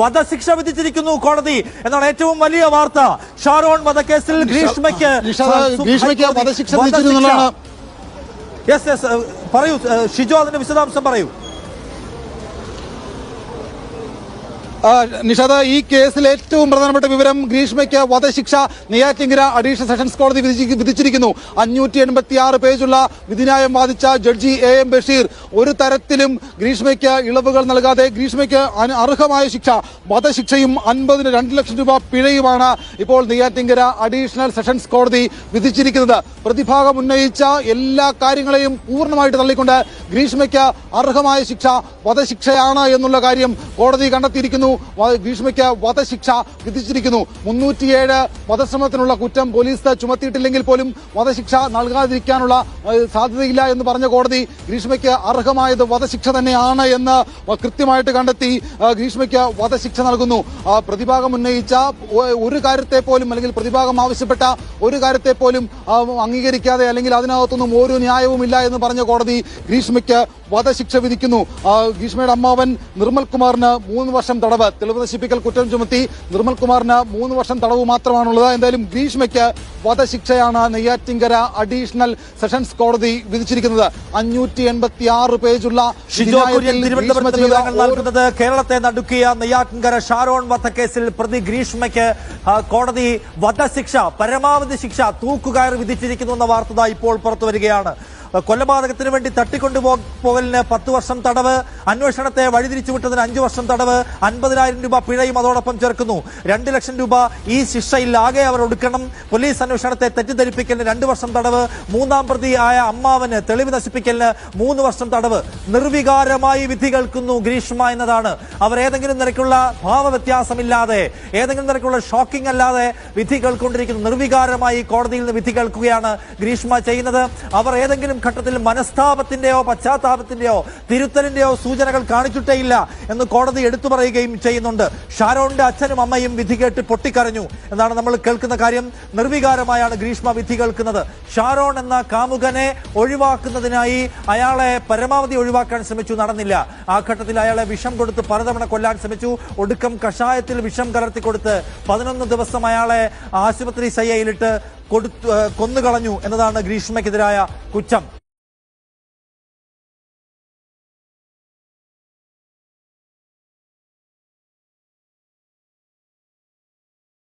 വധശിക്ഷ വിധിച്ചിരിക്കുന്നു കോടതി എന്നാണ് ഏറ്റവും വലിയ വാർത്ത. ഷാരോൺ വധക്കേസിൽ ഗ്രീഷ്മയ്ക്ക് വധശിക്ഷ വിധിച്ചിരുന്നതാണ്. പറയൂ ഷിജോ, അതിന്റെ വിശദാംശം പറയൂ. നിഷാദ്, ഈ കേസിൽ ഏറ്റവും പ്രധാനപ്പെട്ട വിവരം, ഗ്രീഷ്മയ്ക്ക് വധശിക്ഷ നെയ്യാറ്റിൻകര അഡീഷണൽ സെഷൻസ് കോടതി വിധിച്ചിരിക്കുന്നു. 586 പേജുള്ള വിധിന്യായം വാദിച്ച ജഡ്ജി AM ബഷീർ ഒരു തരത്തിലും ഗ്രീഷ്മയ്ക്ക് ഇളവുകൾ നൽകാതെ ഗ്രീഷ്മയ്ക്ക് അർഹമായ ശിക്ഷ വധശിക്ഷയും 50-ന് 2 ലക്ഷം രൂപ പിഴയുമാണ് ഇപ്പോൾ നെയ്യാറ്റിൻകര അഡീഷണൽ സെഷൻസ് കോടതി വിധിച്ചിരിക്കുന്നത്. പ്രതിഭാഗം ഉന്നയിച്ച എല്ലാ കാര്യങ്ങളെയും പൂർണ്ണമായിട്ട് തള്ളിക്കൊണ്ട് ഗ്രീഷ്മയ്ക്ക് അർഹമായ ശിക്ഷ വധശിക്ഷയാണ് എന്നുള്ള കാര്യം കോടതി കണ്ടെത്തിയിരിക്കുന്നു. ഗ്രീഷ്മയ്ക്ക് വധശിക്ഷ വിധിച്ചിരിക്കുന്നു. 307 വധശ്രമത്തിനുള്ള കുറ്റം പോലീസ് ചുമത്തിയിട്ടില്ലെങ്കിൽ പോലും വധശിക്ഷ നൽകാതിരിക്കാനുള്ള സാധ്യതയില്ല എന്ന് പറഞ്ഞ കോടതി ഗ്രീഷ്മയ്ക്ക് അർഹമായത് വധശിക്ഷ തന്നെയാണ് എന്ന് കൃത്യമായിട്ട് കണ്ടെത്തി ഗ്രീഷ്മയ്ക്ക് വധശിക്ഷ നൽകുന്നു. പ്രതിഭാഗം ഉന്നയിച്ച ഒരു കാര്യത്തെ പോലും, അല്ലെങ്കിൽ പ്രതിഭാഗം ആവശ്യപ്പെട്ട ഒരു കാര്യത്തെ പോലും അംഗീകരിക്കാതെ, അല്ലെങ്കിൽ അതിനകത്തൊന്നും ഒരു ന്യായവുമില്ല എന്ന് പറഞ്ഞ കോടതി ഗ്രീഷ്മയ്ക്ക് വധശിക്ഷ വിധിക്കുന്നു. ഗ്രീഷ്മയുടെ അമ്മാവൻ നിർമ്മൽ കുമാറിന് 3 വർഷം തടവ്, തെളിവ് നശിപ്പിക്കൽ കുറ്റം ചുമത്തി നിർമ്മൽ കുമാറിന് 3 വർഷം തടവ് മാത്രമാണുള്ളത്. എന്തായാലും ഗ്രീഷ്മയ്ക്ക് വധശിക്ഷയാണ് നെയ്യാറ്റിൻകര അഡീഷണൽ സെഷൻസ് കോടതി വിധിച്ചിരിക്കുന്നത്. 586 പേജുള്ള നൽകുന്നത്. കേരളത്തെ നടുക്കിയ നെയ്യാറ്റിൻകര ഷാരോൺ വധക്കേസിൽ പ്രതി ഗ്രീഷ്മയ്ക്ക് കോടതി വധശിക്ഷ, പരമാവധി ശിക്ഷ തൂക്കുകയർ വിധിച്ചിരിക്കുന്നു എന്ന വാർത്ത ഇപ്പോൾ പുറത്തു വരികയാണ്. കൊലപാതകത്തിന് വേണ്ടി തട്ടിക്കൊണ്ടുപോകലിന് 10 വർഷം തടവ്, അന്വേഷണത്തെ വഴിതിരിച്ചുവിട്ടതിന് 5 വർഷം തടവ്, 50,000 രൂപ പിഴയും അതോടൊപ്പം ചേർക്കുന്നു. 2 ലക്ഷം രൂപ ഈ ശിക്ഷയിൽ ആകെ അവർ ഒടുക്കണം. പോലീസ് അന്വേഷണത്തെ തെറ്റിദ്ധരിപ്പിക്കലിന് 2 വർഷം തടവ്, 3-ാം പ്രതി ആയ അമ്മാവന് തെളിവ് നശിപ്പിക്കലിന് 3 വർഷം തടവ്. നിർവികാരമായി വിധി കേൾക്കുന്നു ഗ്രീഷ്മ എന്നതാണ്. അവർ ഏതെങ്കിലും നിരക്കുള്ള ഭാവവ്യത്യാസമില്ലാതെ, ഏതെങ്കിലും നിരക്കുള്ള ഷോക്കിംഗ് അല്ലാതെ വിധി കേൾക്കൊണ്ടിരിക്കുന്നു. നിർവികാരമായി കോടതിയിൽ നിന്ന് വിധി കേൾക്കുകയാണ് ഗ്രീഷ്മ ചെയ്യുന്നത്. അവർ ഏതെങ്കിലും ഘട്ടത്തിൽ മനസ്താപത്തിന്റെയോ പശ്ചാത്താപത്തിന്റെയോ തിരുത്തലിന്റെയോ സൂചനകൾ കാണിച്ചിട്ടേയില്ല എന്ന് കോടതി എടുത്തു പറയുകയും ചെയ്യുന്നുണ്ട്. ഷാരോണിന്റെ അച്ഛനും അമ്മയും വിധി കേട്ട് പൊട്ടിക്കരഞ്ഞു എന്നാണ് നമ്മൾ കേൾക്കുന്ന കാര്യം. നിർവികാരമായാണ് ഗ്രീഷ്മ വിധി കേൾക്കുന്നത്. ഷാരോൺ എന്ന കാമുകനെ ഒഴിവാക്കുന്നതിനായി അയാളെ പരമാവധി ഒഴിവാക്കാൻ ശ്രമിച്ചു, നടന്നില്ല. ആ ഘട്ടത്തിൽ അയാളെ വിഷം കൊടുത്ത് പലതവണ കൊല്ലാൻ ശ്രമിച്ചു. ഒടുക്കം കഷായത്തിൽ വിഷം കലർത്തി കൊടുത്ത് 11 ദിവസം അയാളെ ആശുപത്രി ശയ്യയിലിട്ട് കൊന്നുകളഞ്ഞു എന്നതാണ് ഗ്രീഷ്മയ്ക്കെതിരായ കുറ്റം.